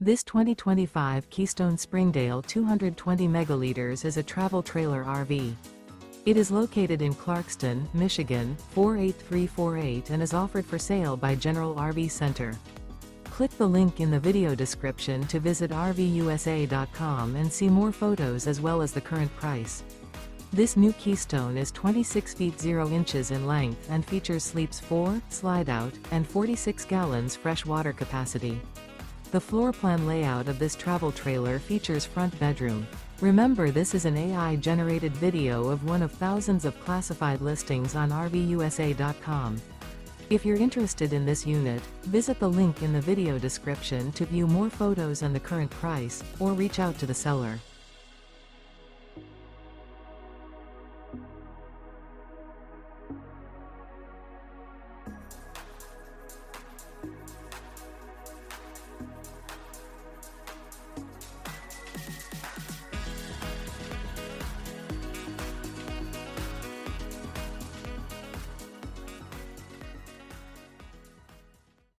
This 2025 Keystone Springdale 220 megaliters is a travel trailer RV. It is located in Clarkston, Michigan, 48348 and is offered for sale by General RV Center. Click the link in the video description to visit RVUSA.com and see more photos as well as the current price. This new Keystone is 26 feet 0 inches in length and features sleeps 4, Slideout, and 46 gallons fresh water capacity. The floor plan layout of this travel trailer features front bedroom. Remember, this is an AI-generated video of one of thousands of classified listings on RVUSA.com. If you're interested in this unit, visit the link in the video description to view more photos and the current price, or reach out to the seller.